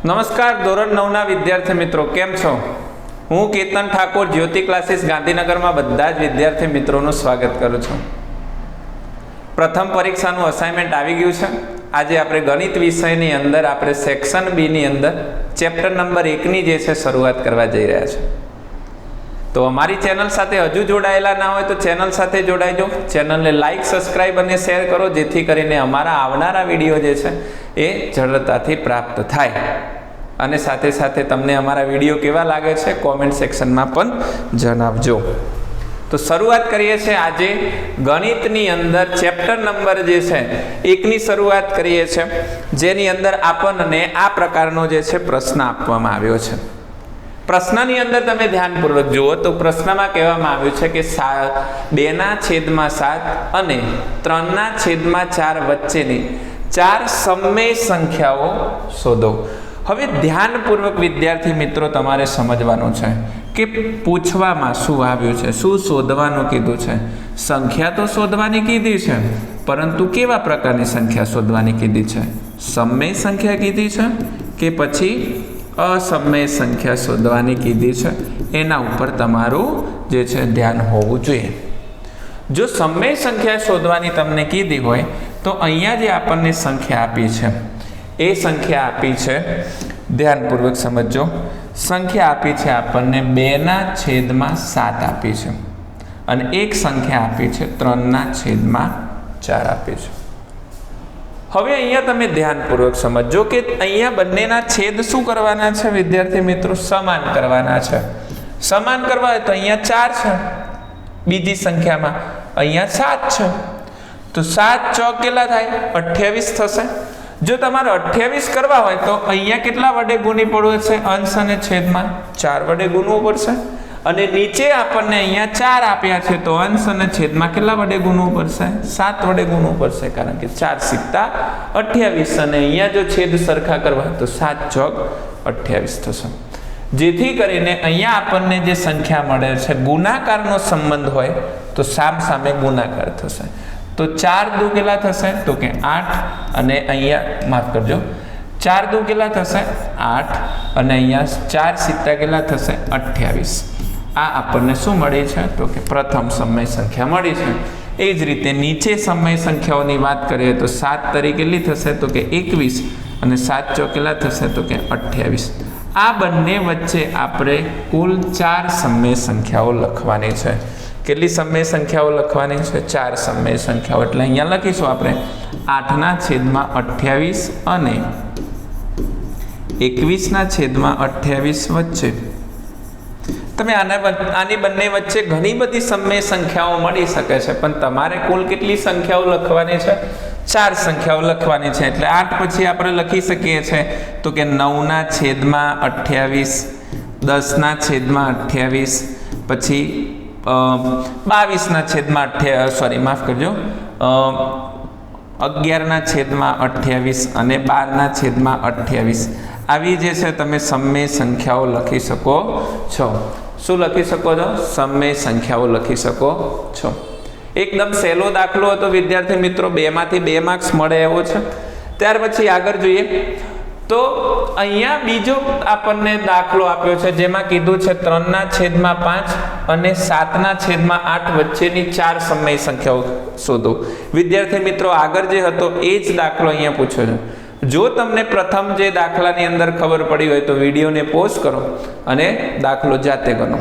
નમસ્કાર ધોરણ 9ના વિદ્યાર્થી મિત્રો, કેમ છો? હું કેતન ઠાકોર જ્યોતિ ક્લાસીસ ગાંધીનગરમાં બધા જ વિદ્યાર્થી મિત્રોનું સ્વાગત કરું છું. પ્રથમ પરીક્ષાનું અસાઇનમેન્ટ આવી ગયું છે. આજે આપણે ગણિત વિષયની અંદર આપણે સેક્શન બી ની અંદર ચેપ્ટર નંબર 1ની જે છે શરૂઆત કરવા જઈ રહ્યા છે. તો અમારી ચેનલ સાથે હજુ જોડાયેલા ના હોય તો ચેનલ સાથે જોડાઈજો. ચેનલને લાઈક, સબસ્ક્રાઈબ અને શેર કરો, જેથી કરીને અમારા આવનારા વિડીયો જે છે એ ઝડપતાથી પ્રાપ્ત થાય. અને સાથે સાથે તમને અમારા વિડીયો કેવા લાગે છે કોમેન્ટ સેક્શનમાં પણ જણાવજો. તો શરૂઆત કરીએ છીએ આજે ગણિતની અંદર ચેપ્ટર નંબર જે છે 1ની શરૂઆત કરીએ છીએ, જેની અંદર આપણને આ પ્રકારનો જે છે પ્રશ્ન આપવામાં આવ્યો છે. પ્રશ્નની અંદર તમે ધ્યાનપૂર્વક જુઓ તો પ્રશ્નમાં કહેવામાં આવ્યું છે કે 2/7 અને 3/4 વચ્ચેની 4 સમમેય સંખ્યાઓ શોધો. હવે ધ્યાનપૂર્વક વિદ્યાર્થી મિત્રો તમારે સમજવાનું છે કે પૂછવામાં શું આવ્યું છે, શું શોધવાનું કીધું છે. સંખ્યા તો શોધવાની કીધી છે, પરંતુ કેવા પ્રકારની સંખ્યા શોધવાની કીધી છે? સમમેય સંખ્યા કીધી છે કે પછી અસમય સંખ્યા શોધવાની કીધી છે? એના ઉપર તમારું જે છે ધ્યાન હોવું જોઈએ. જો સમમેય સંખ્યા શોધવાની તમને કીધી હોય તો અહીંયા જે આપણને સંખ્યા આપી છે એ સંખ્યા આપી છે, ધ્યાનપૂર્વક સમજો. સંખ્યા આપી છે આપણને 2/7 આપી છે અને એક સંખ્યા આપી છે 3/4 આપી છે. હવે અહીંયા તમે ધ્યાનપૂર્વક સમજો કે અહીંયા બંનેના છેદ શું કરવાના છે વિદ્યાર્થી મિત્રો? સમાન કરવાના છે. સમાન કરવા હોય તો અહીંયા 4 છે, બીજી સંખ્યામાં અહીંયા 7 છે, તો 7 ચોક કેટલા થાય? 28 થશે. જો તમારે 28 કરવા હોય તો અહીંયા કેટલા વડે ગુણી પડવું છે? અંશ અને છેદમાં 4 વડે ગુણવું પડશે. અને નીચે આપણને અહીંયા 4 આપ્યા છે તો અંશ અને છેદમાં કેટલા વડે ગુણવું પડશે? 7 વડે ગુણવું પડશે, કારણ કે 4 સિક્કા 28 અને અહીંયા જો છેદ સરખા કરવા તો 7 ચોક 28 થશે. જેથી કરીને અહીંયા આપણને જે સંખ્યા મળે છે ગુણાકારનો સંબંધ હોય તો સામે ગુણાકાર થશે. તો 4 દુ કેટલા થશે? તો કે 8 અને અહીંયા માફ કરજો, 4 દુ કેટલા થશે? 8 અને અહીંયા 4 સિત્તા કેટલા થશે? 28. આ આપણને શું મળી છે? તો કે પ્રથમ સમય સંખ્યા મળી છે. એ જ રીતે નીચે સમય સંખ્યાઓની વાત કરીએ તો 7 તરીકે કેટલી થશે? તો કે 21 અને 7 ચોક કેટલા થશે? તો કે 28. આ બંને વચ્ચે આપણે કુલ 4 સમય સંખ્યાઓ લખવાની છે. કેટલી સમય સંખ્યાઓ લખવાની છે? 4 સમય સંખ્યાઓ. એટલે અહીંયા લખીશું આપણે 8/28 અને 21/28 વચ્ચે. તમે આની બંને વચ્ચે ઘણી બધી સમય સંખ્યાઓ મળી શકે છે, પણ તમારે કુલ કેટલી સંખ્યાઓ લખવાની છે? 4 સંખ્યાઓ લખવાની છે. એટલે 8 પછી આપણે લખી શકીએ છીએ તો કે 9/28, 10/28, પછી 11/28 અને 12/28. આવી જે છે તમે સમય સંખ્યાઓ લખી શકો છો. શું લખી શકો છો? સમય સંખ્યાઓ લખી શકો છો. એકદમ સહેલો દાખલો હતો વિદ્યાર્થી મિત્રો, 2માંથી 2 માર્ક્સ મળે એવો છે. ત્યાર પછી આગળ જોઈએ તો અહીંયા બીજો આપણને દાખલો આપ્યો છે, જેમાં કીધું છે 3/5 અને 7/8 વચ્ચેની 4 સમય સંખ્યાઓ શોધો. વિદ્યાર્થી મિત્રો આગળ જે હતો એ જ દાખલો અહીંયા પૂછ્યો છે. જો તમને પ્રથમ જે દાખલાની અંદર ખબર પડી હોય તો વિડીયોને પોઝ કરો અને દાખલો જાતે ગણો,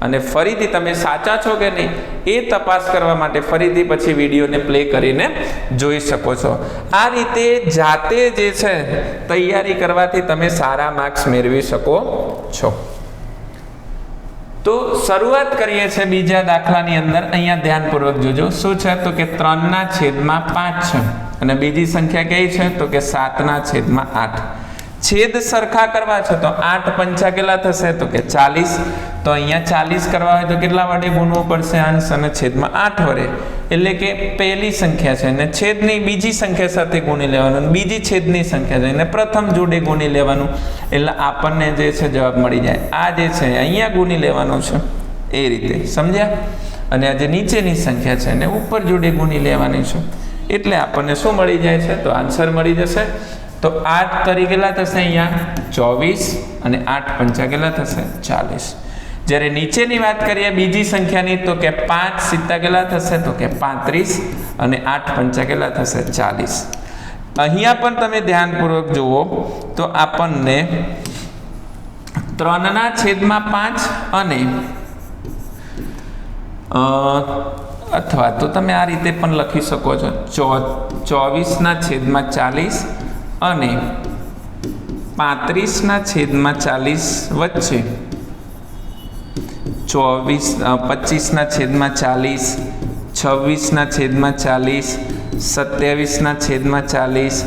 અને ફરીથી તમે સાચા છો કે નહીં એ તપાસ કરવા માટે ફરીથી પછી વિડીયોને પ્લે કરીને જોઈ શકો છો. આ રીતે જાતે જે છે તૈયારી કરવાથી તમે સારા માર્ક્સ મેળવી શકો છો. તો શરૂઆત કરીએ છીએ બીજા દાખલાની અંદર. અહીંયા ધ્યાનપૂર્વક જોજો. શું છે? તો કે 3/5 છે અને બીજી સંખ્યા કઈ છે? તો કે 7/8. છેદ સરખા કરવા છે તો 8 પંચા કેટલા થશે? તો કે 40. તો અહીંયા 40 કરવા હોય તો કેટલા વડે ગુણવું પડશે? અંશ અને છેદમાં 8 વડે. એટલે કે પહેલી સંખ્યા છે અને છેદની બીજી સંખ્યા સાથે ગુણી લેવાનું, બીજી છેદની સંખ્યા છે અને પ્રથમ જોડે ગુણી લેવાનું. એટલે આપણને જે છે જવાબ મળી જાય. આ જે છે અહીંયા ગુણી લેવાનું છે, એ રીતે સમજ્યા? અને આ જે નીચેની સંખ્યા છે એને ઉપર જોડે ગુણી લેવાની છે. એટલે આપણને શું મળી જાય છે? તો આન્સર મળી જશે. તો 8 તરી કેટલા થશે અહીંયા 24 અને 8 પંચા કેટલા થશે 40. જ્યારે નીચેની વાત કરીએ બીજી સંખ્યાની તો કે 5 સિત્તા કેટલા થશે તો કે 35 અને 8 પંચા કેટલા થશે 40. અહીંયા પણ તમે ધ્યાનપૂર્વક જુઓ તો આપણને 3/5 અને અથવા તો તમે આ રીતે પણ લખી શકો છો 24/40 અને 35/40 વચ્ચે 25/40 26/40 27/40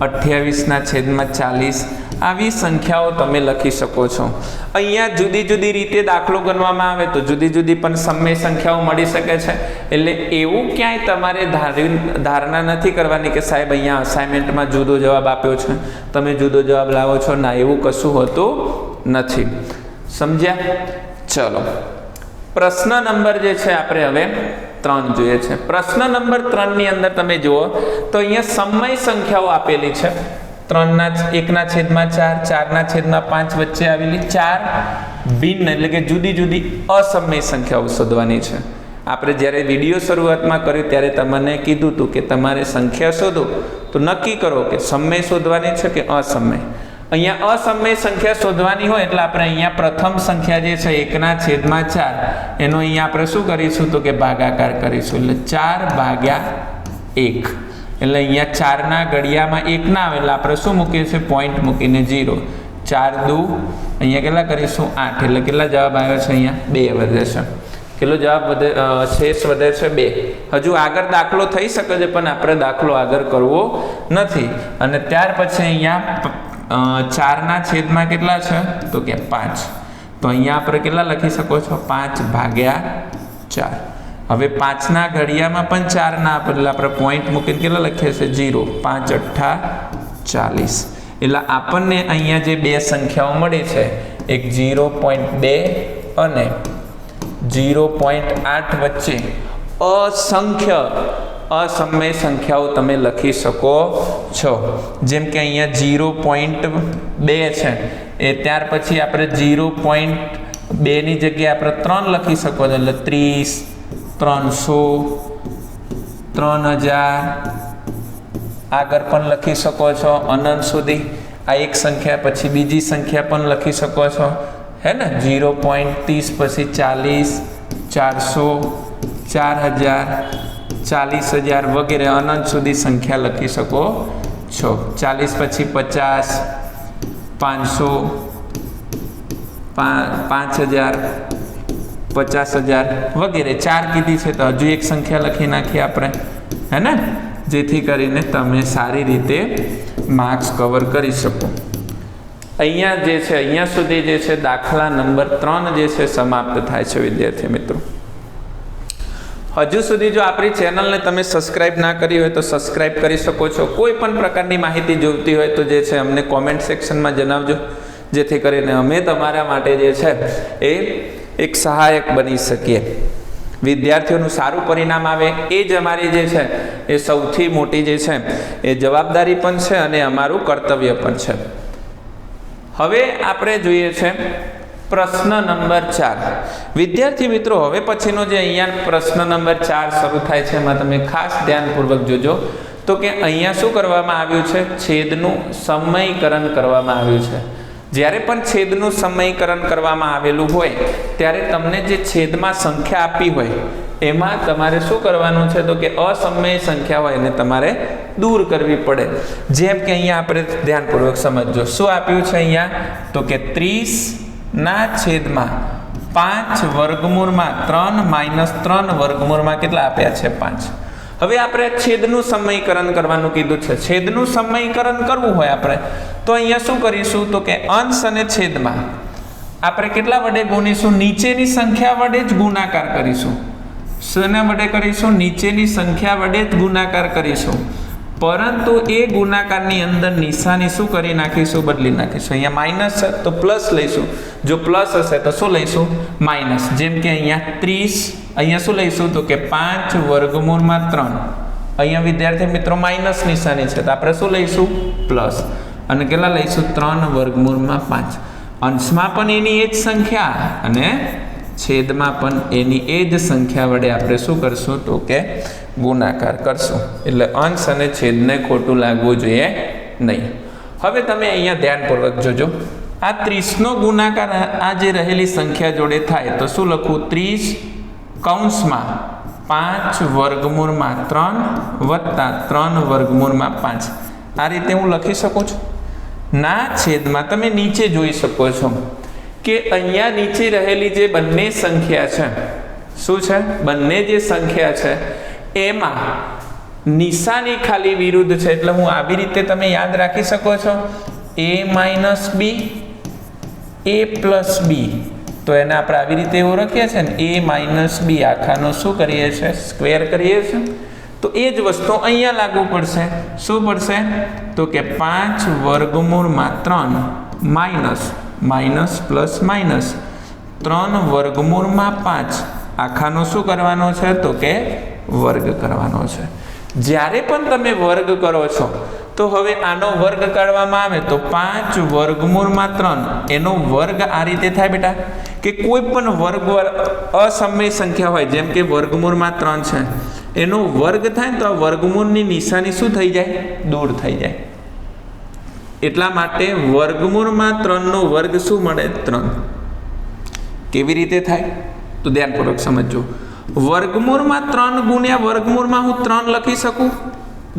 28/40 આવી સંખ્યાઓ તમે લખી શકો છો. અહીંયા જુદી જુદી રીતે દાખલો ગણવામાં આવે તો જુદી જુદી પણ સમય સંખ્યાઓ મળી શકે છે. એટલે એવું ક્યાંય તમારે ધારણા નથી કરવાની કે સાહેબ અહીંયા અસાઇનમેન્ટમાં જુદો જવાબ આપ્યો છે તમે જુદો જવાબ લાવો છો. ના, એવું કશું હોતું નથી. સમજ્યા? ચલો, પ્રશ્ન નંબર જે છે આપણે હવે 3 જોઈએ છે. પ્રશ્ન નંબર 3 ની અંદર તમે જુઓ તો અહીંયા સમય સંખ્યાઓ આપેલી છે. 1/4 4/5 વચ્ચે આવેલી 4 ભિન્ન એટલે કે જુદી જુદી અસમય સંખ્યાઓ શોધવાની છે. આપણે જ્યારે વિડીયો શરૂઆતમાં કર્યું ત્યારે તમને કીધું હતું કે તમારે સંખ્યા શોધો તો નક્કી કરો કે સમય શોધવાની છે કે અસમય. અહીંયા અસમય સંખ્યા શોધવાની હોય એટલે આપણે અહીંયા પ્રથમ સંખ્યા જે છે 1/4 એનો અહીંયા આપણે શું કરીશું તો કે ભાગાકાર કરીશું. એટલે 4/1 એટલે અહીંયા 4ના ઘડિયામાં 1 ના આવે એટલે આપણે શું મૂકીએ છીએ પોઈન્ટ મૂકીને 0. 4 દુ અહીંયા કેટલા કરીશું 8 એટલે કેટલા જવાબ આવ્યો છે અહીંયા 2 વધે છે. કેટલો જવાબ વધે શેષ વધે છે 2. હજુ આગળ દાખલો થઈ શકે છે પણ આપણે દાખલો આગળ કરવો નથી. અને ત્યાર પછી અહીંયા 4/4 કેટલા છે તો કે 5. તો અહીંયા આપણે કેટલા લખી શકો છો 5/4. હવે 5ના ઘડિયામાં પણ 4 ના આપે એટલે આપણે પોઈન્ટ મૂકીને કેટલા લખીએ છીએ 0. 5/8 40. એટલે આપણને અહીંયા જે બે સંખ્યાઓ મળી છે એક 0.2 અને 0.8 વચ્ચે અસમય સંખ્યાઓ તમે લખી શકો છો. જેમ કે અહીંયા 0.2 છે એ ત્યાર પછી આપણે 0.2 ની જગ્યાએ આપણે 3 લખી શકો છો. એટલે 30 300 3000 આગળ પણ લખી શકો છો અનંત સુધી. આ એક સંખ્યા પછી બીજી સંખ્યા પણ લખી શકો છો હે ને. 0.30 પછી 40 400 4000 40000 વગેરે અનંત સુધી સંખ્યા લખી શકો છો. 40 પછી 50 500 5000 50,000 વગેરે 4 કીધી છે તો હજુ એક સંખ્યા લખી નાખીએ આપણે હે ને, જેથી કરીને તમે સારી રીતે માર્ક્સ કવર કરી શકો. અહીંયા જે છે અહીંયા સુધી જે છે દાખલા નંબર 3 જે છે સમાપ્ત થાય છે વિદ્યાર્થી મિત્રો. હજુ સુધી જો આપણી ચેનલને તમે સબસ્ક્રાઇબ ના કરી હોય તો સબસ્ક્રાઇબ કરી શકો છો. કોઈ પણ પ્રકારની માહિતી જોઈતી હોય તો જે છે અમને કોમેન્ટ સેક્શનમાં જણાવજો, જેથી કરીને અમે તમારા માટે જે છે એ એક સહાયક બની શકીએ. વિદ્યાર્થીઓનું સારું પરિણામ આવે એ જ અમારી જે છે એ સૌથી મોટી જે છે એ જવાબદારી પણ છે અને અમારું કર્તવ્ય પણ છે. હવે આપણે જોઈએ છે પ્રશ્ન નંબર 4. વિદ્યાર્થી મિત્રો હવે પછીનો જે અહીંયા પ્રશ્ન નંબર 4 શરૂ થાય છે એમાં તમે ખાસ ધ્યાનપૂર્વક જોજો તો કે અહીંયા શું કરવામાં આવ્યું છે, છેદનું સમયકરણ કરવામાં આવ્યું છે. જ્યારે પણ છેદનું સમયકરણ કરવામાં આવેલું હોય ત્યારે તમને જે છેદમાં સંખ્યા આપી હોય એમાં તમારે શું કરવાનું છે તો કે અસમય સંખ્યા હોય એને તમારે દૂર કરવી પડે. જેમ કે અહીંયા આપણે ધ્યાનપૂર્વક સમજજો શું આપ્યું છે અહીંયા તો કે 30/5 વર્ગમૂળમાં 3 - 3 વર્ગમૂળમાં કેટલા આપ્યા છે 5. હવે આપણે છેદનું સમયકરણ કરવાનું કીધું છે. છેદનું સમયકરણ કરવું હોય આપણે તો અહીંયા શું કરીશું તો કે અંશ અને છેદમાં આપણે કેટલા વડે ગુણીશું, નીચેની સંખ્યા વડે જ ગુણાકાર કરીશું. શેના વડે કરીશું, નીચેની સંખ્યા વડે જ ગુણાકાર કરીશું. પરંતુ એ ગુણાકારની અંદર નિશાની શું કરી નાખીશું, બદલી નાખીશું. અહીંયા માઇનસ છે તો પ્લસ લઈશું, જો પ્લસ હશે તો શું લઈશું માઇનસ. જેમ કે અહીંયા 30 અહીંયા શું લઈશું તો કે 5 વર્ગમૂળમાં 3. અહીંયા વિદ્યાર્થી મિત્રો માઇનસ નિશાની છે તો આપણે શું લઈશું પ્લસ. અને કેટલા લઈશું 3 વર્ગમૂળમાં 5. અંશમાં પણ એની એ જ સંખ્યા અને છેદમાં પણ એની એ જ સંખ્યા વડે આપણે શું કરશું તો કે ગુણાકાર કરશું. એટલે અંશ અને છેદને ખોટું લાગવું જોઈએ નહીં. હવે તમે અહીંયા ધ્યાનપૂર્વક જોજો. આ 30નો ગુણાકાર આ જે રહેલી સંખ્યા જોડે થાય તો શું લખવું? 30 કૌંસમાં 5 વર્ગમૂળમાં 3 વત્તા 3 વર્ગમૂળમાં 5. આ રીતે હું લખી શકું છું. ના છેદમાં તમે નીચે જોઈ શકો છો કે અહીંયા નીચે રહેલી જે બંને સંખ્યા છે, શું છે? બંને જે સંખ્યા છે એમાં નિશાની ખાલી વિરુદ્ધ છે. એટલે હું આવી રીતે તમે યાદ રાખી શકો છો. a minus B, a plus B. તો એને આપણે આવી રીતે ઓળખીએ છીએ ને, a માઇનસ બી આખાનો શું કરીએ છીએ? સ્ક્વેર કરીએ છીએ. તો એ જ વસ્તુ અહીંયા લાગુ પડશે. શું પડશે? તો કે 5 વર્ગમૂળમાં 3 માઇનસ માઇનસ પ્લસ માઇનસ 3 વર્ગમૂળમાં 5 આખાનો શું કરવાનો છે? તો કે વર્ગ કરવાનો છે. જ્યારે પણ તમે વર્ગ કરો છો તો હવે આનો વર્ગ કાઢવામાં આવે તો 5 વર્ગમૂળમાં 3 એનો વર્ગ આ રીતે થાય બેટા કે કોઈ પણ વર્ગ અસમય સંખ્યા હોય, જેમ કે વર્ગમૂળમાં 3 છે, એનો વર્ગ થાય ને તો આ વર્ગમૂળની નિશાની શું થઈ જાય? દૂર થઈ જાય. એટલા માટે વર્ગમૂળમાં 3 નો વર્ગ શું મળે? 3. કેવી રીતે થાય? તો ધ્યાનપૂર્વક સમજજો. વર્ગમૂળમાં 3 ગુણ્યા વર્ગમૂળમાં હું 3 લખી શકું.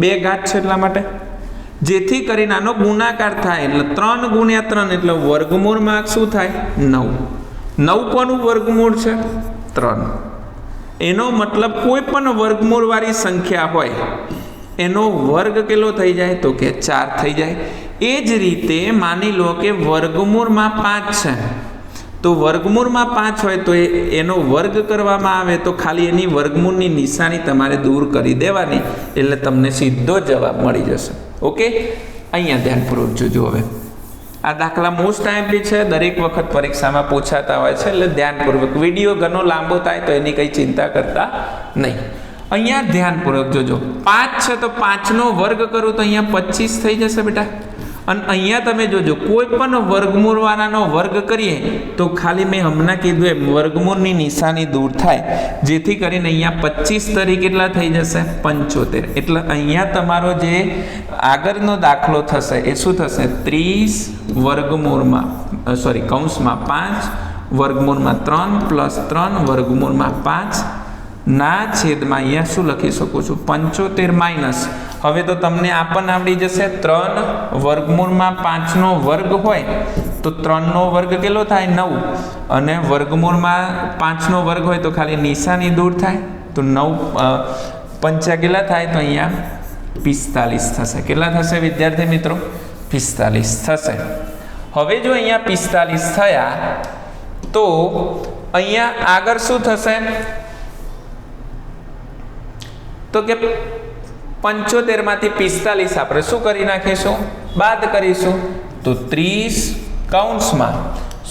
2 ઘાત છે એટલા માટે, જેથી કરીને આનો ગુણાકાર થાય. એટલે 3 ગુણ્યા 3 એટલે વર્ગમૂળમાં શું થાય? 9. 9 કોનું વર્ગમૂળ છે? 3. એનો મતલબ કોઈ પણ વર્ગમૂળવાળી સંખ્યા હોય એનો વર્ગ કેટલો થઈ જાય? તો કે 4 થઈ જાય. એ જ રીતે માની લો કે વર્ગમૂળમાં 5 છે, તો વર્ગમૂળમાં 5 હોય તો એનો વર્ગ કરવામાં આવે તો ખાલી એની વર્ગમૂળની નિશાની તમારે દૂર કરી દેવાની, એટલે તમને સીધો જવાબ મળી જશે. ઓકે, અહીંયા ધ્યાનપૂર્વક જોજો. હવે આ દાખલા મોસ્ટ આઈએમપી છે, દરેક વખત પરીક્ષામાં પૂછાતા હોય છે, એટલે ધ્યાનપૂર્વક. વિડીયો ઘણો લાંબો થાય તો એની કંઈ ચિંતા કરતા નહીં. અહીંયા ધ્યાનપૂર્વક જોજો. 5 છે તો 5નો વર્ગ કરું તો અહીંયા 25 થઈ જશે બેટા. અને અહીંયા તમે જોજો, કોઈ પણ વર્ગમૂળવાળાનો વર્ગ કરીએ તો ખાલી મેં હમણાં કીધું એમ વર્ગમૂળની નિશાની દૂર થાય, જેથી કરીને અહીંયા 25 તરીકે કેટલા થઈ જશે? 75. એટલે અહીંયા તમારો જે આગળનો દાખલો થશે એ શું થશે? 30 વર્ગમૂળમાં કૌંસમાં 5 વર્ગમૂળમાં 3 પ્લસ 3 વર્ગમૂળમાં 5 ના છેદમાં અહીંયા શું લખી શકું છું? 75 માઇનસ. હવે તો તમને આ પણ આવડી જશે. 3 વર્ગમૂળમાં 5નો વર્ગ હોય તો 3નો વર્ગ કેટલો થાય? 9. અને વર્ગમૂળમાં 5નો વર્ગ હોય તો ખાલી નિશાની દૂર થાય તો 9 પંચા કેટલા થાય? તો અહીંયા 45 થશે. કેટલા થશે વિદ્યાર્થી મિત્રો? 45 થશે. હવે જો અહીંયા 45 થયા તો અહીંયા આગળ શું થશે? તો કે 75 માંથી 45 આપણે શું કરી નાખીશું? બાદ કરીશું. તો 30 કૌંસમાં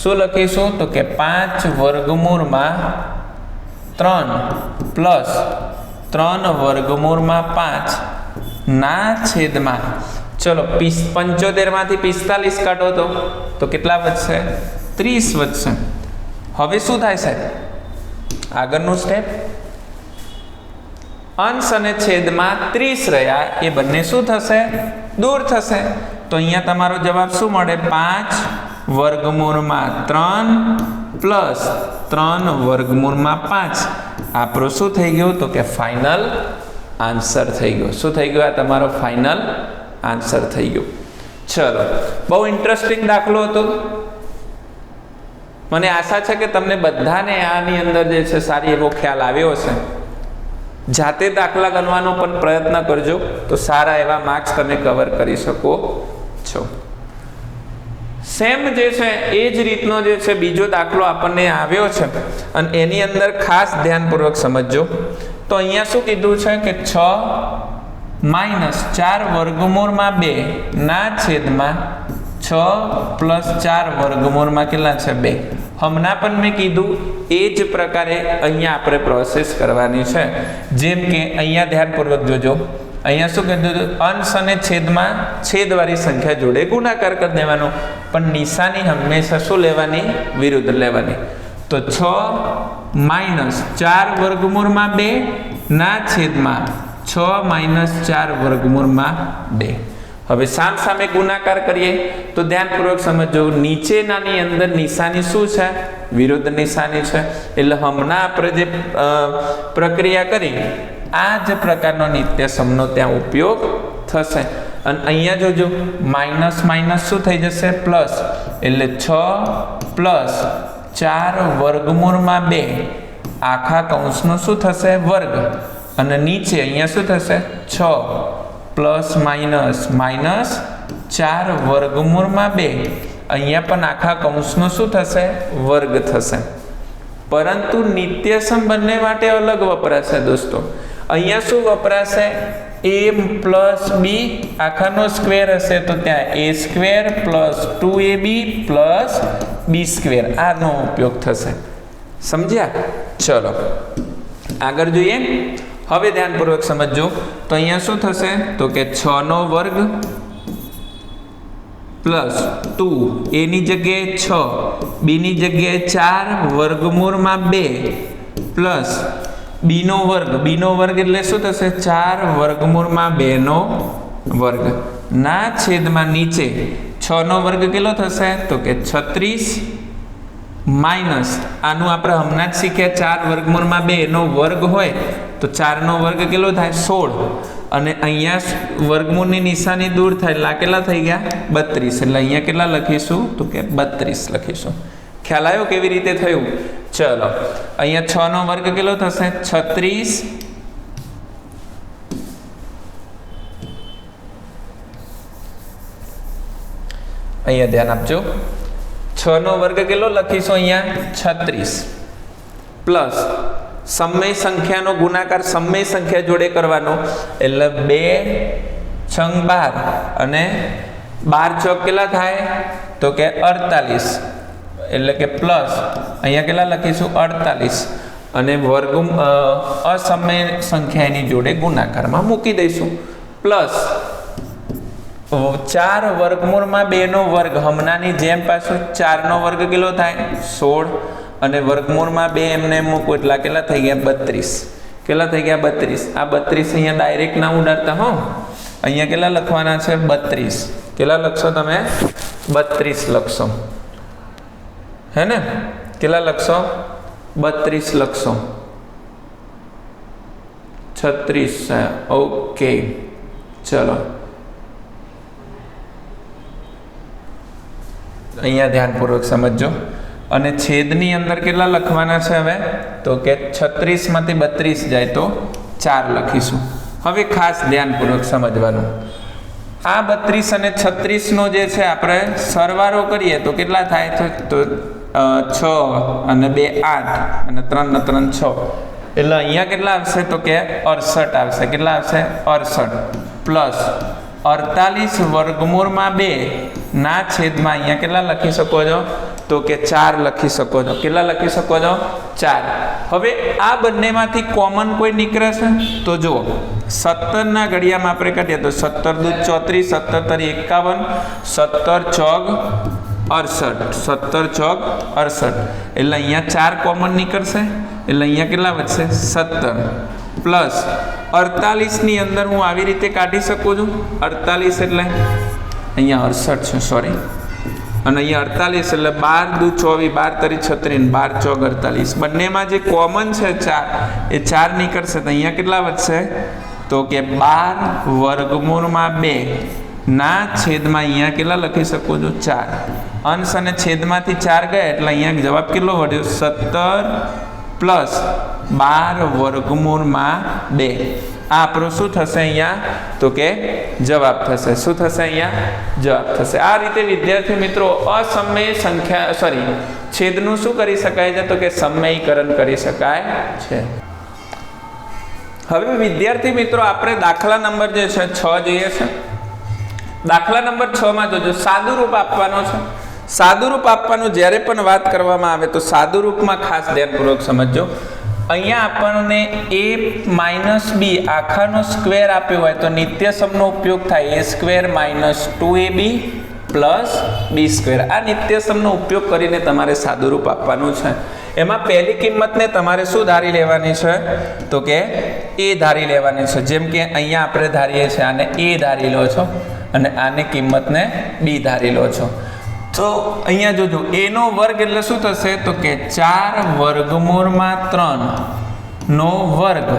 શું લખીશું? તો કે 5 વર્ગમૂળમાં 3 પ્લસ 3 વર્ગમૂળમાં 5 ના છેદમાં, ચલો 75 માંથી 45 કાઢો તો કેટલા વધશે? 30 વધશે. હવે શું થાય સાહેબ? આગળનું સ્ટેપ, અંશ અને છેદમાં 30 રહ્યા એ બંને શું થશે? દૂર થશે. તો અહીંયા તમારો જવાબ શું મળે? 5 વર્ગમૂળમાં 3 પ્લસ 3 વર્ગમૂળમાં 5. આપણો શું થઈ ગયું? તો કે ફાઇનલ આન્સર થઈ ગયો. શું થઈ ગયું? આ તમારો ફાઇનલ આન્સર થઈ ગયો. ચલો, બહુ ઇન્ટરેસ્ટિંગ દાખલો હતો. મને આશા છે કે તમને બધાને આની અંદર જે છે સારી એવો ખ્યાલ આવ્યો હશે. જાતે દાખલા ગણવાનો પણ પ્રયત્ન કરજો તો સારા એવા માર્ક્સ તમે કવર કરી શકો છો. સેમ જે છે એ જ રીતનો જે છે બીજો દાખલો આપણને આવ્યો છે અને એની અંદર ખાસ ધ્યાનપૂર્વક સમજજો. તો અહીંયા શું કીધું છે કે 6 માઇનસ 4 વર્ગમૂળમાં 2 ના છેદમાં 6 પ્લસ 4 વર્ગમૂળમાં કેટલા છે? 2. હમણાં પણ મેં કીધું એ જ પ્રકારે અહીંયા આપણે પ્રોસેસ કરવાની છે. જેમ કે અહીંયા ધ્યાનપૂર્વક જોજો, અહીંયા શું કીધું હતું? અંશ અને છેદમાં છેદવાળી સંખ્યા જોડે ગુણાકાર કરી દેવાનો, પણ નિશાની હંમેશા શું લેવાની? વિરુદ્ધ લેવાની. તો 6 માઇનસ 4 વર્ગમૂળમાં 2 ના છેદમાં 6 માઇનસ 4 વર્ગમૂળમાં 2. હવે સામે ગુણાકાર કરીએ તો ધ્યાનપૂર્વક સમજો. નીચેનાની અંદર નિશાની શું છે? વિરુદ્ધ નિશાની છે. એટલે હમણાં આપણે જે પ્રક્રિયા કરી આ જ પ્રકારનો નિત્યસમનો ત્યાં ઉપયોગ થશે. અને અહીંયા જોજો માઇનસ માઇનસ શું થઈ જશે? પ્લસ. એટલે 6 પ્લસ 4 વર્ગમૂળમાં 2 આખા કૌંસનો શું થશે? વર્ગ. અને નીચે અહીંયા શું થશે? 6 પ્લસ માઇનસ માઇનસ 4 વર્ગમૂળમાં 2 અહીંયા પણ આખા કૌંસનો શું થશે? વર્ગ થશે. પરંતુ નિત્યસમ બંને માટે અલગ વપરાશે દોસ્તો. અહીંયા શું વપરાશે? a પ્લસ બી આખાનો સ્ક્વેર હશે તો ત્યાં a square plus 2ab plus b square આનો ઉપયોગ થશે. સમજ્યા? ચલો આગળ જોઈએ. હવે ધ્યાનપૂર્વક સમજો. તો અહીંયા શું થશે? તો કે 6 વર્ગ પ્લસ 2 એની જગ્યાએ 6 બીની જગ્યાએ 4 વર્ગમૂળમાં 2 પ્લસ બીનો વર્ગ એટલે શું થશે? 4 વર્ગમૂળમાં 2 નો વર્ગ ના છેદમાં નીચે 6 વર્ગ કેટલો થશે? તો કે 36 માઇનસ આનું આપણે હમણાં જ શીખ્યા 4 વર્ગમૂળમાં 2 નો વર્ગ હોય તો 4 નો વર્ગ કેટલો થાય? 16. અને અહીંયા વર્ગમૂળની નિશાની દૂર થાય એટલે કેટલા થઈ ગયા? 32. એટલે અહીંયા કેટલા લખીશું? તો કે 32 લખીશું. ખ્યાલ આવ્યો કેવી રીતે થયું? ચલો અહીંયા 6 નો વર્ગ કેટલો થશે? 36. અહીંયા ધ્યાન આપજો. 6 નો વર્ગ કેટલો લખીશું? અહીંયા 36 પ્લસ સમય સંખ્યાનો ગુણાકાર સમય સંખ્યા જોડે કરવાનો એટલે 2 છંગ 12 અને 12 ચોક કેટલા થાય? તો કે 48. એટલે કે પ્લસ અહીંયા કેટલા લખીશું? 48 અને વર્ગ અસમય સંખ્યા એની જોડે ગુણાકારમાં મૂકી દઈશું. પ્લસ 4 વર્ગમૂળમાં 2 નો વર્ગ હમણાંની જેમ પાછું 4 નો વર્ગ કેટલો થાય? 16 અને વર્ગમૂળમાં 2 એમને મૂકવું એટલે કેટલા થઈ ગયા? 32. કેટલા થઈ ગયા? 32. આ 32 અહીંયા ડાયરેક્ટ ના ઉડાડતા હો. અહીંયા કેટલા લખવાના છે? 32. કેટલા લખશો તમે? 32 લખશો. હે ને? કેટલા લખશો? 32 લખશો. 36. ઓકે ચલો અહીંયા ધ્યાનપૂર્વક સમજજો. અને છેદની અંદર કેટલા લખવાના છે હવે? તો કે 36 માંથી 32 જાય તો 4 લખીશું. હવે ખાસ ધ્યાનપૂર્વક સમજવાનું. આ 32 અને 36 નો જે છે આપણે સરવાળો કરીએ તો કેટલા થાય? તો 6 અને 2 8 અને 3 ને 3 6. એટલે અહીંયા કેટલા આવશે? તો કે 68 આવશે. કેટલા આવશે? 68 પ્લસ 48 વર્ગમૂળમાં 2 ના છેદમાં અહીંયા કેટલા લખી શકો છો? તો કે 4 લખી શકો છો. કેટલા લખી શકો છો? 4. હવે આ બંનેમાંથી કોમન કોઈ નીકળે છે તો જુઓ 17 ના ઘડિયામાં આપણે કાઢીએ તો 17 દૂ 34, 17 તરી 51, 17 ચોગ 68, 17 ચોગ 68. એટલે અહીંયા 4 કોમન નીકળશે એટલે અહીંયા કેટલા વધશે? 17 પ્લસ 48 ની અંદર હું આવી રીતે કાઢી શકું છું. 48 એટલે અહીંયા 68 છે સોરી. અને અહીંયા 48 એટલે 12 દૂ 24, 12 તરી 36, 12 ચોગ 48. બંનેમાં જે કોમન છે 4 એ 4 નીકળશે તો અહીંયા કેટલા વધશે? તો કે 12 વર્ગમૂળમાં 2 ના છેદમાં અહીંયા કેટલા લખી શકું છું? 4. અંશ અને છેદમાંથી 4 ગયા એટલે અહીંયા જવાબ કેટલો વધ્યો? 17 પ્લસ 12 વર્ગમૂળમાં 2. આ આપણું શું થશે અહીંયા? તો કે જવાબ થશે. શું થશે અહીંયા? જવાબ થશે. આ રીતે વિદ્યાર્થી મિત્રો અસમય સંખ્યા છેદનું શું કરી શકાય છે? તો કે સમયકરણ કરી શકાય છે. હવે વિદ્યાર્થી મિત્રો આપણે દાખલા નંબર જે છે 6 જોઈએ છે. દાખલા નંબર 6 માં જોજો સાદુરૂપ આપવાનો છે. સાદુરૂપ આપવાનું જ્યારે પણ વાત કરવામાં આવે તો સાદુરૂપમાં ખાસ ધ્યાનપૂર્વક સમજજો. અહીંયા આપણને a માઇનસ બી આખાનો સ્ક્વેર આપ્યો હોય તો નિત્યસમનો ઉપયોગ થાય a square minus 2ab plus b square. આ નિત્યસમનો ઉપયોગ કરીને તમારે સાદુરૂપ આપવાનું છે. એમાં પહેલી કિંમતને તમારે શું ધારી લેવાની છે તો કે a ધારી લેવાની છે. જેમ કે અહીંયા આપણે ધારીએ છીએ આને a ધારી લો છો અને આની કિંમતને b ધારી લો છો. તો અહીંયા જોજો a નો વર્ગ એટલે શું થશે તો કે 4 વર્ગમૂળમાં 3 નો વર્ગ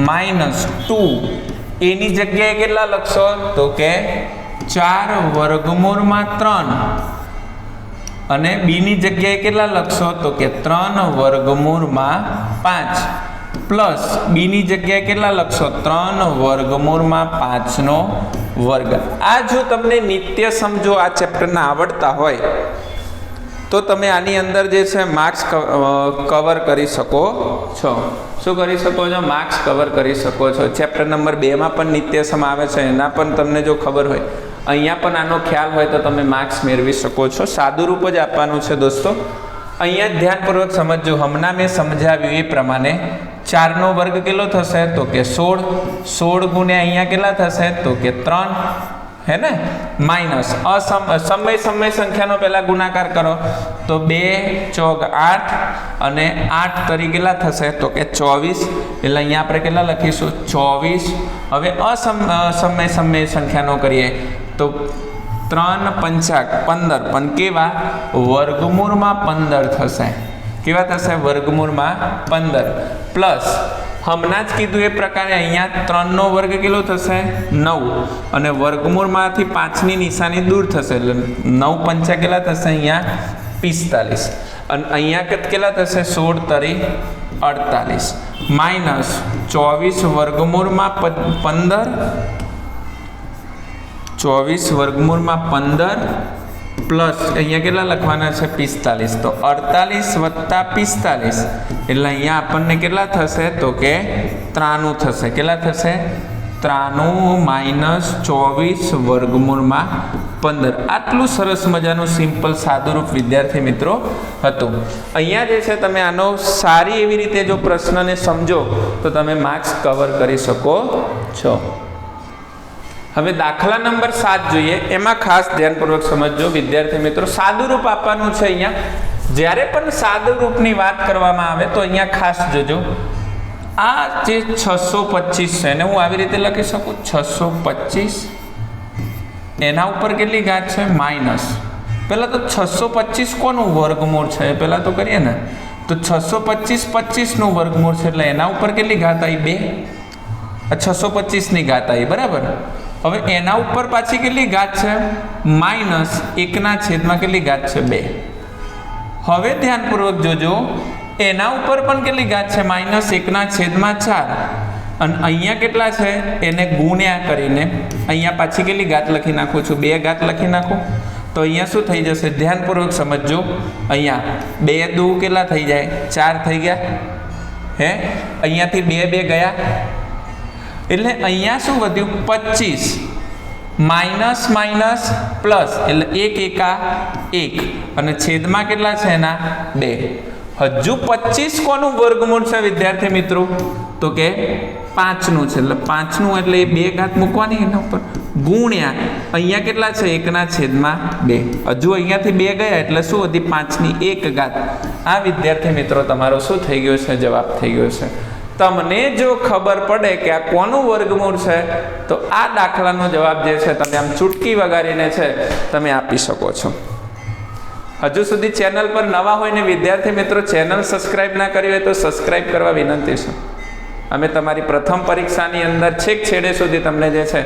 માઇનસ 2. a ની જગ્યાએ કેટલા લખશો તો કે 4 વર્ગમૂળમાં 3 અને b ની જગ્યાએ કેટલા લખશો તો કે 3 વર્ગમૂળમાં 5 પ્લસ b ની જગ્યાએ કેટલા લખશો 3 વર્ગમૂળમાં 5 નો વર્ગ. આ જો તમને નિત્યસમ જો આ ચેપ્ટરના આવડતા હોય તો તમે આની અંદર જે છે માર્ક્સ કવર કરી શકો છો. શું કરી શકો છો? માર્ક્સ કવર કરી શકો છો. ચેપ્ટર નંબર 2માં પણ નિત્યસમ આવે છે, એના પણ તમને જો ખબર હોય, અહીંયા પણ આનો ખ્યાલ હોય તો તમે માર્ક્સ મેળવી શકો છો. સાદુરૂપ જ આપવાનું છે દોસ્તો. અહીંયા ધ્યાનપૂર્વક સમજજો. હમણાં મેં સમજાવ્યું એ પ્રમાણે 4 નો વર્ગ કેટલો થશે તો કે 16 ગુણ્યા અહીંયા કેટલા થશે તો કે 3 હે ને માઇનસ સમય સંખ્યાનો પહેલા ગુણાકાર કરો તો 2 ચોક 8 અને 8 તરી કેટલા થશે તો કે 24. એટલે અહીંયા આપણે કેટલા લખીશું 24. હવે સમય સંખ્યાનો કરીએ તો 3 પંચાક 15 પણ કેવા વર્ગમૂળમાં 15 થશે. કેવા થશે વર્ગમૂળમાં 15 પ્લસ હમણાં જ કીધું એ પ્રકારે અહીંયા 3 નો વર્ગ કેટલો થશે 9 અને વર્ગમૂળમાંથી 5 ની નિશાની દૂર થશે એટલે 9 પંચા કેટલા થશે અહીંયા 45 અને અહીંયા કેટલા થશે 16 તરી 48 માઇનસ 24 વર્ગમૂળમાં 15 24 વર્ગમૂળમાં 15 પ્લસ અહીંયા કેટલા લખવાના છે 45. તો 48 વત્તા 45 એટલે અહીંયા આપણને કેટલા થશે તો કે 93 થશે. કેટલા થશે 93 માઇનસ 24 વર્ગમૂળમાં 15. આટલું સરસ મજાનું સિમ્પલ સાદુરૂપ વિદ્યાર્થી મિત્રો હતું. અહીંયા જે છે તમે આનો સારી એવી રીતે જો પ્રશ્નને સમજો તો તમે માર્ક્સ કવર કરી શકો છો. હવે દાખલા નંબર 7 જોઈએ. એમાં ખાસ ધ્યાનપૂર્વક સમજજો વિદ્યાર્થી મિત્રો. સાદુરૂપ આપવાનું છે. અહીંયા જ્યારે પણ સાદુરૂપની વાત કરવામાં આવે તો અહીંયા ખાસ જોજો. આ જે 625 છે એને હું આવી રીતે લખી શકું 625 એના ઉપર કેટલી ઘાત છે માઇનસ. પહેલાં તો 625 કોનું વર્ગમૂળ છે એ પહેલાં તો કરીએ ને. તો 625 25નું વર્ગમૂળ છે એટલે એના ઉપર કેટલી ઘાત આવી 2. 625ની ઘાત આવી બરાબર. હવે એના ઉપર પાછી કેટલી ઘાત છે માઇનસ 1/માં કેટલી ઘાત છે 2. હવે ધ્યાનપૂર્વક જોજો એના ઉપર પણ કેટલી ઘાત છે માઇનસ 1/4 અને અહીંયા કેટલા છે એને ગુણ્યા કરીને અહીંયા પાછી કેટલી ઘાત લખી નાખું છું 2 ઘાત લખી નાખું. તો અહીંયા શું થઈ જશે ધ્યાનપૂર્વક સમજજો. અહીંયા 2 દુ કેટલા થઈ જાય 4 થઈ ગયા હે. અહીંયાથી 2 ગયા એટલે અહીંયા શું વધ્યું 25 માઇનસ માઇનસ પ્લસ એટલે 1 એકા 1 અને છેદમાં કેટલા છે એના 2. હજુ 25 કોનું વર્ગમૂળ છે વિદ્યાર્થી મિત્રો તો કે 5નું છે. એટલે 5નું એટલે એ 2 ઘાત મૂકવાની એના ઉપર ગુણ્યા અહીંયા કેટલા છે 1/2. હજુ અહીંયાથી 2 ગયા એટલે શું વધી 5ની 1 ઘાત. આ વિદ્યાર્થી મિત્રો તમારો શું થઈ ગયો છે જવાબ થઈ ગયો છે. તમને જો ખબર પડે કે આ કોનું વર્ગમૂળ છે તો આ દાખલાનો જવાબ જે છે તમે આમ ચૂટકી વગાડીને છે તમે આપી શકો છો. હજુ સુધી ચેનલ પર નવા હોય ને વિદ્યાર્થી મિત્રો ચેનલ સબસ્ક્રાઇબ ના કરી હોય તો સબસ્ક્રાઇબ કરવા વિનંતી છે. અમે તમારી પ્રથમ પરીક્ષાની અંદર છેક છેડે સુધી તમને જે છે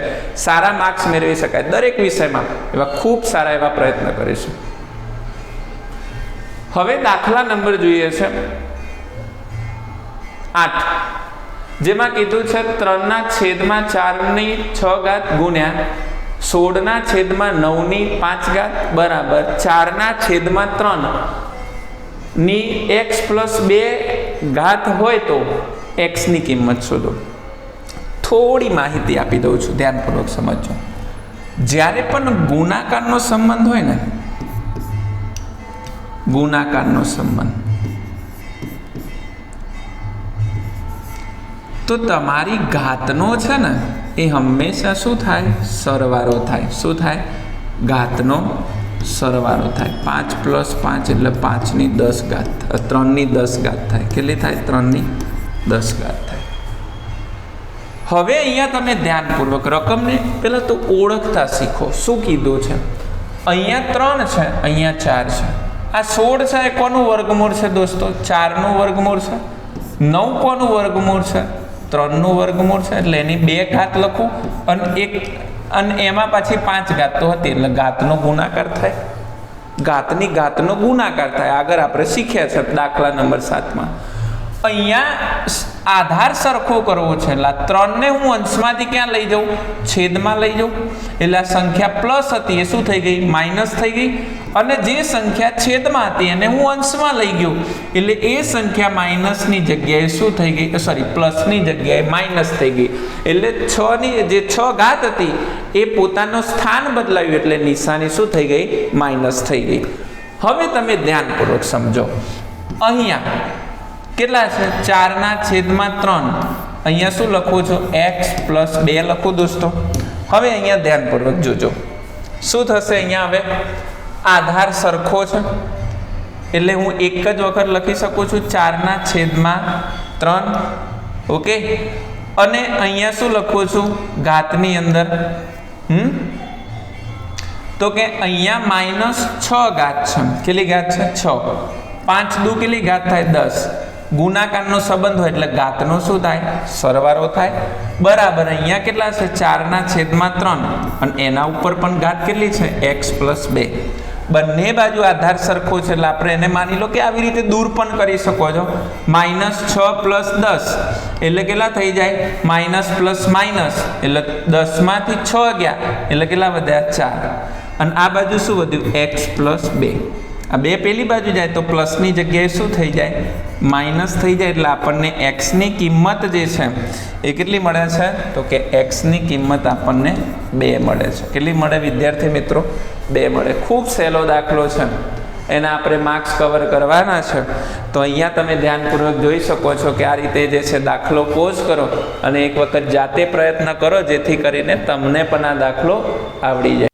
સારા માર્ક્સ મેળવી શકાય દરેક વિષયમાં એવા ખૂબ સારા એવા પ્રયત્ન કરીશું. હવે દાખલા નંબર જોઈએ છે 8 જેમાં કીધું છે 3/4ની 6 ઘાત ગુણ્યા 16/9ની 5 ઘાત બરાબર 4/3 ની x + 2 ઘાત હોય તો x ની કિંમત શોધો. થોડી માહિતી આપી દઉં છું ધ્યાનપૂર્વક સમજજો. જ્યારે પણ ગુણાકારનો સંબંધ હોય ને ગુણાકારનો સંબંધ તો તમારી ઘાતનો છે ને એ હંમેશા શું થાય? સરવાળો થાય. શું થાય? ઘાતનો સરવાળો થાય. 5 + 5 એટલે 5 ની 10 ઘાત, 3 ની 10 ઘાત થાય. કેટલી થાય? 3 ની 10 ઘાત થાય. હવે અહીંયા તમે ધ્યાનપૂર્વક રકમને પહેલાં તો ઓળખતા શીખો. શું કીધું છે? અહીંયા 3 છે, અહીંયા 4 છે. આ 16 છે એ કોનું વર્ગમૂળ છે દોસ્તો? 4નું વર્ગમૂળ છે. 9 કોનું વર્ગમૂળ છે? 3નું વર્ગમૂળ છે. એટલે એની 2 ઘાત લખું અને એમાં પાછી 5 ઘાત તો હતી એટલે ઘાતનો ગુણાકાર થાય. ઘાતનો ગુણાકાર થાય. આગળ આપણે શીખ્યા છે દાખલા નંબર 7માં. અહીંયા આધાર સરખો કરવો છે એટલે 3ને હું અંશમાંથી ક્યાં લઈ જાઉં? છેદમાં લઈ જાઉં. એટલે આ સંખ્યા પ્લસ હતી એ શું થઈ ગઈ? માઇનસ થઈ ગઈ. અને જે સંખ્યા છેદમાં હતી એને હું અંશમાં લઈ ગયો એટલે એ સંખ્યા માઇનસની જગ્યાએ શું થઈ ગઈ? સોરી, પ્લસની જગ્યાએ માઇનસ થઈ ગઈ. એટલે 6 ઘાત હતી એ પોતાનું સ્થાન બદલાવ્યું એટલે નિશાની શું થઈ ગઈ? માઇનસ થઈ ગઈ. હવે તમે ધ્યાનપૂર્વક સમજો. અહીંયા કેટલા છે? 4/3. અહીંયા શું લખું છું? x + 2 લખું દોસ્તો. હવે અહીંયા ધ્યાનપૂર્વક જોજો શું થશે. અહીંયા હવે આધાર સરખો છે એટલે હું એક જ વખત લખી શકું છું 4/3. ઓકે. અને અહીંયા શું લખું છું? ઘાતની અંદર તો કે અહીંયા -6 ઘાત છે. કેટલી ઘાત છે? 6. 5 દુ કેટલી ઘાત થાય? 10. ગુણાકારનો સંબંધ હોય એટલે ઘાતનો શું થાય? સરવાળો થાય. બરાબર. અહીંયા કેટલા છે? 4/3 અને એના ઉપર પણ ઘાત કેટલી છે? x + 2. બંને બાજુ આધાર સરખો છે એટલે આપણે એને માની લો કે આવી રીતે દૂર પણ કરી શકો છો. -6 + 10 એટલે કેટલા થઈ જાય? માઇનસ પ્લસ માઇનસ એટલે 10માંથી 6 ગયા એટલે કેટલા વધ્યા? 4. અને આ બાજુ શું વધ્યું? x + 2. આ 2 પેલી બાજુ જાય તો પ્લસની જગ્યાએ શું થઈ જાય? માઇનસ થઈ જાય. એટલે આપણને એક્સની કિંમત જે છે એ કેટલી મળે છે? તો કે એક્સની કિંમત આપણને 2 મળે છે. કેટલી મળે વિદ્યાર્થી મિત્રો? 2 મળે. ખૂબ સહેલો દાખલો છે. એના આપણે માર્ક્સ કવર કરવાના છે. તો અહીંયા તમે ધ્યાનપૂર્વક જોઈ શકો છો કે આ રીતે જે છે દાખલો પોઝ કરો અને એક વખત જાતે પ્રયત્ન કરો જેથી કરીને તમને પણ આ દાખલો આવડી જાય.